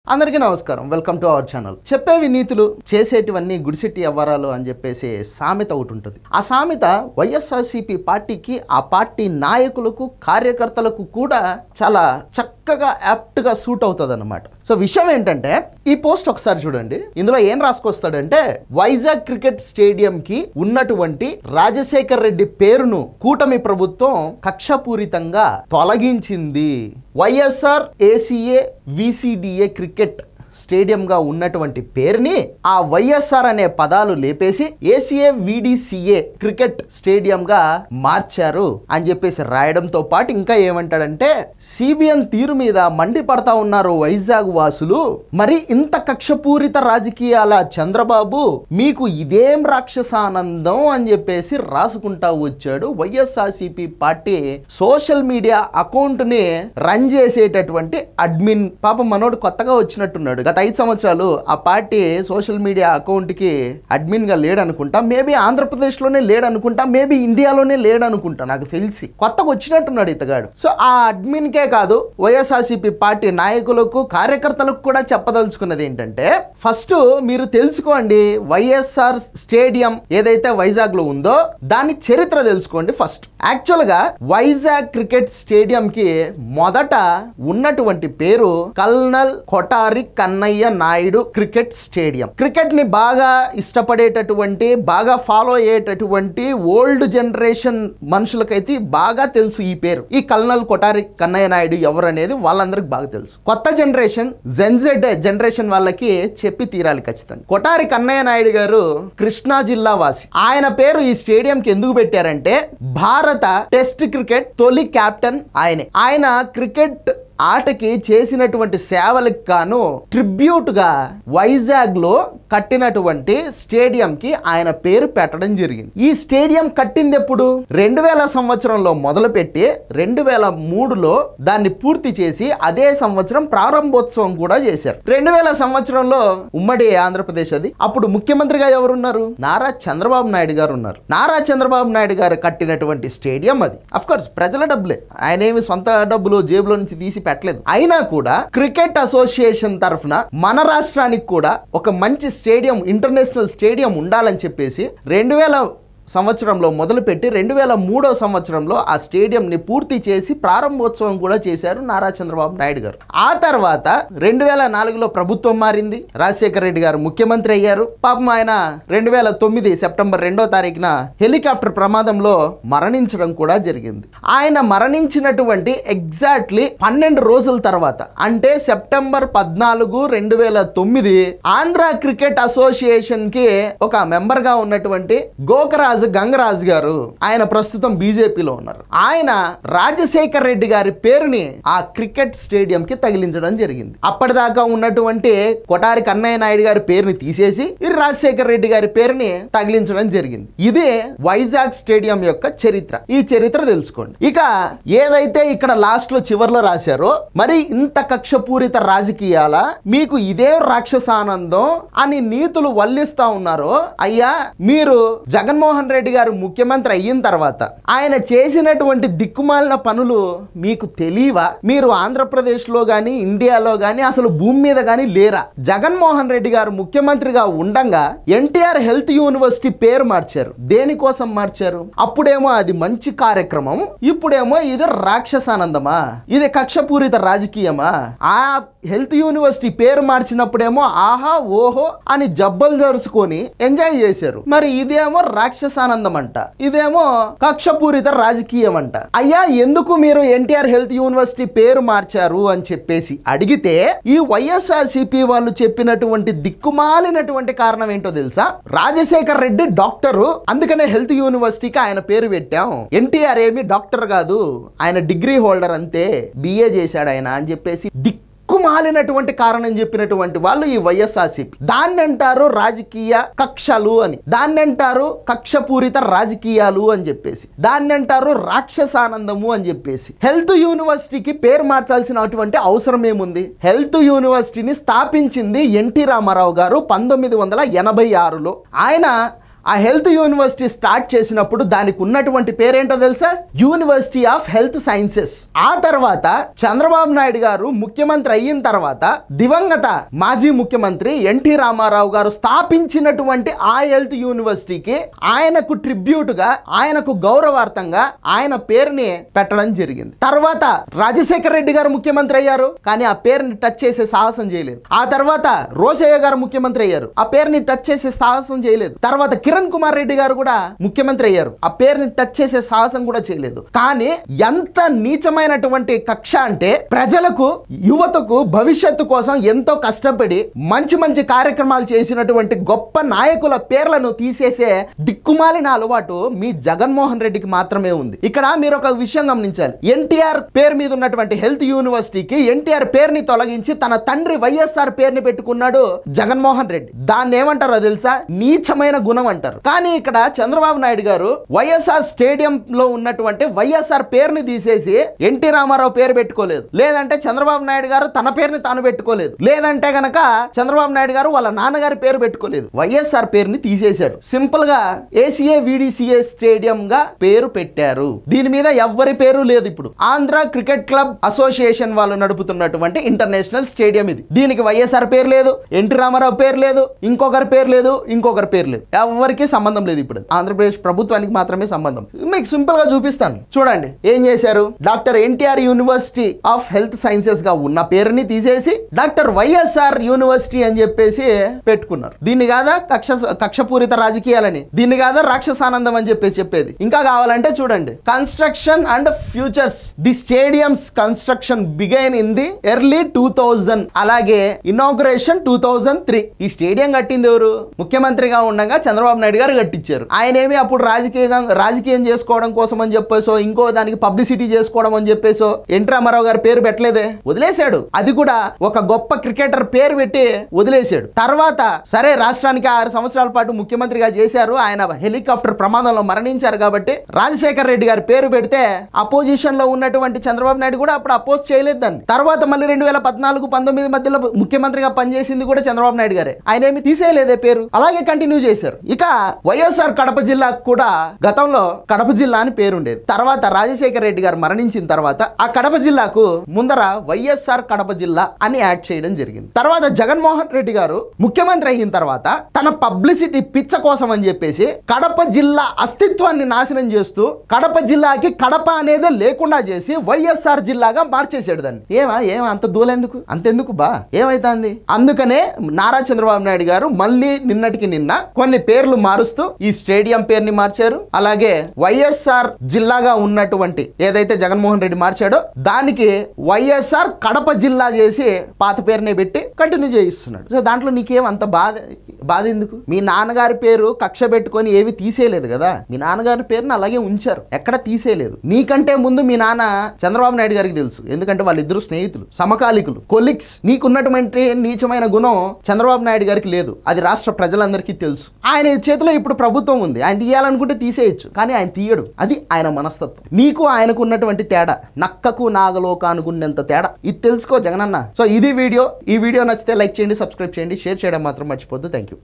అందరికీ నమస్కారం welcome to our channel చెప్పేవి నీతులు చేసేటివన్నీ గుడిసెట్టి వ్యవహారాలు అని చెప్పేసి సామెత ఒకటి ఉంటుంది ఆ సామెత వైఎస్ఆర్సీపీ పార్టీకి ఆ పార్టీ నాయకులకు కార్యకర్తలకు కూడా చాలా చక్కగా యాప్ట్ గా సూట్ అవుతదన్నమాట సో విషయం ఏంటంటే ఈ పోస్ట్ ఒకసారి చూడండి ఇందులో ఏం రాసుకొస్తాడంటే వైజాగ్ క్రికెట్ స్టేడియం కి ఉన్నటువంటి రాజశేఖర్ రెడ్డి పేరును కూటమి ప్రభుత్వం కక్షపూరితంగా తొలగించింది వైఎస్ఆర్ ఏసీఏ విసిడిఏ క్రికెట్ స్టేడియంగా ఉన్నటువంటి పేరుని ఆ వైఎస్ఆర్ అనే పదాలు లేపేసి ఏసీఏ విడిసిఏ క్రికెట్ స్టేడియంగా మార్చారు అని చెప్పేసి రాయడంతో పాటు ఇంకా ఏమంటాడంటే సిబిఎన్ తీరు మీద మండిపడతా ఉన్నారు వైజాగ్ వాసులు మరి ఇంత కక్షపూరిత రాజకీయాల చంద్రబాబు మీకు ఇదేం రాక్షసానందం అని చెప్పేసి రాసుకుంటా వచ్చాడు YSRCP party social media account ని రన్ చేసేటటువంటి అడ్మిన్ పాపం మనోడు కొత్తగా వచ్చినట్టున్నాడు గత 5 సంవత్సరాలు ఆ పార్టీ సోషల్ మీడియా అకౌంట్ కి అడ్మిన్ గా లేడనుకుంటా మేబీ ఆంధ్రప్రదేశ్ లోనే లేడనుకుంటా మేబీ ఇండియాలోనే లేడనుకుంటా నాకు తెలిసి కొత్తగా వచ్చినట్టున్నాడు ఇతగాడు సో ఆ అడ్మిన్ కే కాదు వైఎస్ఆర్సీపీ పార్టీ నాయకులకు కార్యకర్తలకు కూడా చెప్పదలుచుకున్నది ఏంటంటే ఫస్ట్ మీరు తెలుసుకోండి వైఎస్ఆర్ స్టేడియం ఏదైతే వైజాగ్ లో ఉందో దాని చరిత్ర తెలుసుకోండి ఫస్ట్ యాక్చువల్ గా వైజాగ్ క్రికెట్ స్టేడియం కి మొదట ఉన్నటువంటి పేరు colonel Kothari Kannayya Naidu cricket stadium cricket ని బాగా ఇష్టపడేటటువంటి బాగా ఫాలో అయ్యేటటువంటి ఓల్డ్ జనరేషన్ మనుషులకైతే బాగా తెలుసు ఈ పేరు ఈ కల్నల్ కొటారి కన్నయ్య నాయుడు ఎవరు అనేది వాళ్ళందరికి బాగా తెలుసు కొత్త జనరేషన్ జెన్జెడ్ జనరేషన్ వాళ్ళకి చెప్పి తీరాలి ఖచ్చితంగా కొటారి కన్నయ్య నాయుడు గారు కృష్ణా జిల్లా వాసి ఆయన పేరు ఈ స్టేడియం కి ఎందుకు పెట్టారంటే భారత టెస్ట్ క్రికెట్ తొలి కెప్టెన్ ఆయన క్రికెట్ ఆటకి చేసినటువంటి సేవలకు గాను ట్రిబ్యూట్ గా వైజాగ్ లో కట్టినటువంటి స్టేడియం కి ఆయన పేరు పెట్టడం జరిగింది ఈ స్టేడియం కట్టింది ఎప్పుడు 2000 సంవత్సరంలో మొదలుపెట్టి 2003లో దాన్ని పూర్తి చేసి అదే సంవత్సరం ప్రారంభోత్సవం కూడా చేశారు 2000 సంవత్సరంలో ఉమ్మడి ఆంధ్రప్రదేశ్ అది అప్పుడు ముఖ్యమంత్రిగా ఎవరున్నారు నారా చంద్రబాబు నాయుడు గారు ఉన్నారు నారా చంద్రబాబు నాయుడు గారు కట్టినటువంటి స్టేడియం అది అఫ్ కోర్స్ ప్రజల డబ్బులే ఆయన ఏమి సొంత డబ్బులు జేబులో నుంచి తీసి పెట్టలేదు అయినా కూడా క్రికెట్ అసోసియేషన్ తరఫున మన రాష్ట్రానికి కూడా ఒక మంచి స్టేడియం ఇంటర్నేషనల్ స్టేడియం ఉండాలని చెప్పేసి 2000 సంవత్సరంలో మొదలుపెట్టి 2003 సంవత్సరంలో ఆ స్టేడియం ని పూర్తి చేసి ప్రారంభోత్సవం కూడా చేశారు నారా చంద్రబాబు నాయుడు గారు ఆ తర్వాత 2004లో ప్రభుత్వం మారింది రాజశేఖర్ రెడ్డి గారు ముఖ్యమంత్రి అయ్యారు పాపం ఆయన 2009 సెప్టెంబర్ 2వ తారీఖున హెలికాప్టర్ ప్రమాదంలో మరణించడం కూడా జరిగింది ఆయన మరణించినటువంటి ఎగ్జాక్ట్లీ 12 రోజుల తర్వాత అంటే సెప్టెంబర్ 14 2009 ఆంధ్ర క్రికెట్ అసోసియేషన్ కి ఒక మెంబర్ గా ఉన్నటువంటి గోకరాజు గంగరాజు గారు ఆయన ప్రస్తుతం బీజేపీలో ఉన్నారు ఆయన రాజశేఖర్ రెడ్డి గారి పేరుని ఆ క్రికెట్ స్టేడియం కి తగిలించడం జరిగింది అప్పటిదాకా ఉన్నటువంటి కొటారి కన్నయ్య నాయుడు గారి పేరుని తీసేసి ఈ రాజశేఖర్ రెడ్డి గారి పేరుని తగిలించడం జరిగింది ఇదే వైజాగ్ స్టేడియం యొక్క చరిత్ర ఈ చరిత్ర తెలుసుకోండి ఇక ఏదైతే ఇక్కడ లాస్ట్ లో చివర్లో రాశారో మరి ఇంత కక్షపూరిత రాజకీయాల మీకు ఇదే రాక్షసానందం అని నీతులు వల్లిస్తా ఉన్నారో అయ్యా మీరు జగన్మోహన్ రెడ్డి గారు ముఖ్యమంత్రి అయిన తర్వాత ఆయన చేసినటువంటి దిక్కుమాలిన పనులు మీకు తెలియవా మీరు ఆంధ్రప్రదేశ్ లో గాని ఇండియాలో గాని అసలు భూమి మీద గాని లేరా జగన్మోహన్ రెడ్డి గారు ముఖ్యమంత్రిగా ఉండంగా ఎన్టీఆర్ హెల్త్ యూనివర్సిటీ పేరు మార్చారు దేనికోసం మార్చారు అప్పుడేమో అది మంచి కార్యక్రమం ఇప్పుడేమో ఇది రాక్షసానందమా ఇది కక్షపూరిత రాజకీయమా ఆ హెల్త్ యూనివర్సిటీ పేరు మార్చినప్పుడేమో ఆహా ఓహో అని జబ్బలు జరుచుకొని ఎంజాయ్ చేశారు మరి ఇదేమో రాక్షసానందం అంట ఇదేమో కక్షపూరిత రాజకీయం అంట అయ్యా ఎందుకు మీరు ఎన్టీఆర్ హెల్త్ యూనివర్సిటీ పేరు మార్చారు అని చెప్పేసి అడిగితే ఈ వైఎస్ఆర్సీపీ వాళ్ళు చెప్పినటువంటి దిక్కుమాలినటువంటి కారణం ఏంటో తెలుసా రాజశేఖర్ రెడ్డి డాక్టరు అందుకనే హెల్త్ యూనివర్సిటీకి ఆయన పేరు పెట్టాం ఎన్టీఆర్ ఏమి డాక్టర్ కాదు ఆయన డిగ్రీ హోల్డర్ అంతే బిఏ చేశాడు ఆయన అని చెప్పేసి మాలినటువంటి కారణం చెప్పినటువంటి వాళ్ళు ఈ వైఎస్ఆర్సీపీ దాన్ని అంటారు రాజకీయ కక్షలు అని దాన్ని అంటారు కక్షపూరిత రాజకీయాలు అని చెప్పేసి దాన్ని అంటారు రాక్షసానందము అని చెప్పేసి హెల్త్ యూనివర్సిటీకి పేరు మార్చాల్సినటువంటి అవసరం ఏముంది హెల్త్ యూనివర్సిటీని స్థాపించింది ఎన్టీ రామారావు గారు 1986లో ఆయన ఆ హెల్త్ యూనివర్సిటీ స్టార్ట్ చేసినప్పుడు దానికి ఉన్నటువంటి పేరేంటో తెలుసా? University of health sciences. ఆ తర్వాత చంద్రబాబు నాయుడు గారు ముఖ్యమంత్రి అయిన తర్వాత దివంగత మాజీ ముఖ్యమంత్రి ఎన్టీ రామారావు గారు స్థాపించినటువంటి ఆ హెల్త్ యూనివర్సిటీకి ఆయనకు ట్రిబ్యూట్ గా, ఆయనకు గౌరవార్థంగా ఆయన పేరుని పెట్టడం జరిగింది. తర్వాత రాజశేఖర రెడ్డి గారు ముఖ్యమంత్రి అయ్యారు, కానీ ఆ పేరుని టచ్ చేసే సాహసం చేయలేదు. ఆ తర్వాత రోసయ్య గారు ముఖ్యమంత్రి అయ్యారు, ఆ పేరుని టచ్ చేసే సాహసం చేయలేదు. తర్వాత కిరణ్ కుమార్ రెడ్డి గారు కూడా ముఖ్యమంత్రి అయ్యారు, ఆ పేరుని టచ్ చేసే సాహసం కూడా చేయలేదు. కానీ ఎంత నీచమైనటువంటి కక్ష అంటే, ప్రజలకు, యువతకు భవిష్యత్తు కోసం ఎంతో కష్టపడి మంచి మంచి కార్యక్రమాలు చేసినటువంటి గొప్ప నాయకుల పేర్లను తీసేసే దిక్కుమాలిన అలవాటు మీ జగన్మోహన్ రెడ్డికి మాత్రమే ఉంది. ఇక్కడ మీరు ఒక విషయం గమనించాలి. ఎన్టీఆర్ పేరు మీద ఉన్నటువంటి హెల్త్ యూనివర్సిటీకి ఎన్టీఆర్ పేరుని తొలగించి తన తండ్రి వైఎస్ఆర్ పేరుని పెట్టుకున్నాడు జగన్మోహన్ రెడ్డి. దాన్ని ఏమంటారో తెలుసా? నీచమైన గుణం అంటారు. కానీ ఇక్కడ చంద్రబాబు నాయుడు గారు వైఎస్ఆర్ స్టేడియం లో ఉన్నటువంటి వైఎస్ఆర్ పేరుని తీసేసి ఎన్టీ రామారావు పేరు పెట్టుకోలేదు, లేదంటే చంద్రబాబు నాయుడు గారు తన పేరుని తాను పెట్టుకోలేదు, లేదంటే గనక చంద్రబాబు నాయుడు గారు వాళ్ళ నాన్నగారి పేరు పెట్టుకోలేదు. వైఎస్ఆర్ పేరుని తీసేశారు. సింపుల్ గా ఏసీఏ విడిసిఏ స్టేడియం గా పేరు పెట్టారు. దీని మీద ఎవ్వరి పేరు లేదు. ఇప్పుడు ఆంధ్ర క్రికెట్ క్లబ్ అసోసియేషన్ వాళ్ళు నడుపుతున్నటువంటి ఇంటర్నేషనల్ స్టేడియం ఇది. దీనికి వైఎస్ఆర్ పేరు లేదు, ఎన్టీ రామారావు పేరు లేదు, ఇంకొకరి పేరు లేదు, ఇంకొకరి పేరు లేదు, ఎవరికి సంబంధం లేదు. ఇప్పుడు ఆంధ్రప్రదేశ్ ప్రభుత్వానికి మాత్రమే సంబంధం. మీకు సింపుల్ గా చూపిస్తాను, చూడండి. ఏం చేశారు? Doctor NTR university of health sciences గా ఉన్న పేరుని తీసేసి డాక్టర్ వైఎస్ఆర్ యూనివర్సిటీ అని చెప్పేసి పెట్టుకున్నారు. దీన్ని కాదా కక్షపూరిత రాజకీయాలని, దీన్ని కాదా రాక్షసానందం అని చెప్పేసి చెప్పేది. ఇంకా కావాలంటే చూడండి. Construction and futures, the stadiums construction begin in the early 2000, అలాగే ఇనాగ్రేషన్ 2003. ఈ స్టేడియం కట్టింది ఎవరు? ముఖ్యమంత్రిగా ఉండగా చంద్రబాబు నాయుడు గారు కట్టించారు. ఆయన ఏమి అప్పుడు రాజకీయం చేసుకోవడం కోసం అని చెప్పేసో, ఇంకో దానికి పబ్లిసిటీ చేసుకోవడం అని చెప్పేసో ఎన్టీ రామారావు గారి పేరు పెట్టలేదే, వదిలేశాడు. అది కూడా ఒక గొప్ప క్రికెటర్ పేరు పెట్టి వదిలేశాడు. తర్వాత సరే, రాష్ట్రానికి 6 సంవత్సరాల పాటు ముఖ్యమంత్రిగా చేశారు. ఆయన హెలికాప్టర్ ప్రమాదంలో మరణించారు కాబట్టి రాజశేఖర రెడ్డి గారి పేరు పెడితే అపోజిషన్ లో ఉన్నటువంటి చంద్రబాబు నాయుడు కూడా అప్పుడు అపోజ్ చేయలేదు దాన్ని. తర్వాత మళ్ళీ 2014-19 మధ్యలో ముఖ్యమంత్రిగా పనిచేసింది కూడా చంద్రబాబు నాయుడు గారే. ఆయన ఏమి తీసేయలేదే పేరు, అలాగే కంటిన్యూ చేశారు. ఇక వైఎస్ఆర్ కడప జిల్లాకు కూడా గతంలో కడప జిల్లా అని పేరుండేది. తర్వాత రాజశేఖర రెడ్డి గారు మరణించిన తర్వాత ఆ కడప జిల్లాకు ముందర వైఎస్ఆర్ కడప జిల్లా అని యాడ్ చేయడం జరిగింది. తర్వాత జగన్మోహన్ రెడ్డి గారు ముఖ్యమంత్రి అయిన తర్వాత తన పబ్లిసిటీ పిచ్చ కోసం అని చెప్పేసి కడప జిల్లా అస్తిత్వాన్ని నాశనం చేస్తూ కడప జిల్లాకి కడప అనేదే లేకుండా చేసి వైఎస్ఆర్ జిల్లాగా మార్చేసాడు దాన్ని. ఏమా అంత దూలెందుకు, అంతెందుకు బా, ఏమైతుంది? అందుకనే నారా చంద్రబాబు నాయుడు గారు మళ్ళీ నిన్నటికి నిన్న కొన్ని పేర్లు మారుస్తూ ఈ స్టేడియం పేరుని మార్చారు. అలాగే వైఎస్ఆర్ జిల్లాగా ఉన్నటువంటి ఏదైతే జగన్మోహన్ రెడ్డి మార్చాడో దానికి వైఎస్ఆర్ కడప జిల్లా చేసి పాత పేరునే పెట్టి కంటిన్యూ చేయిస్తున్నాడు. సో దాంట్లో నీకేం అంత బాధ ఎందుకు? మీ నాన్నగారి పేరు కక్ష పెట్టుకొని ఏవి తీసేయలేదు కదా, మీ నాన్నగారి పేరుని అలాగే ఉంచారు, ఎక్కడ తీసేయలేదు. నీకంటే ముందు మీ నాన్న చంద్రబాబు నాయుడు గారికి తెలుసు, ఎందుకంటే వాళ్ళిద్దరు స్నేహితులు, సమకాలికులు, కొలిక్స్. నీకున్నటువంటి నీచమైన గుణం చంద్రబాబు నాయుడు గారికి లేదు, అది రాష్ట్ర ప్రజలందరికీ తెలుసు. ఆయన చేతిలో ఇప్పుడు ప్రభుత్వం ఉంది, ఆయన తీయాలనుకుంటే తీసేయచ్చు, కానీ ఆయన తీయడు. అది ఆయన మనస్తత్వం. నీకు ఆయనకు ఉన్నటువంటి తేడా, నక్కకు నాగలోక అనుకున్నంత తేడా. ఇది తెలుసుకో జగనన్న. సో ఇది వీడియో. ఈ వీడియో నచ్చితే లైక్ చేయండి, సబ్స్క్రైబ్ చేయండి, షేర్ చేయడం మాత్రం మర్చిపోద్దు. Thank you.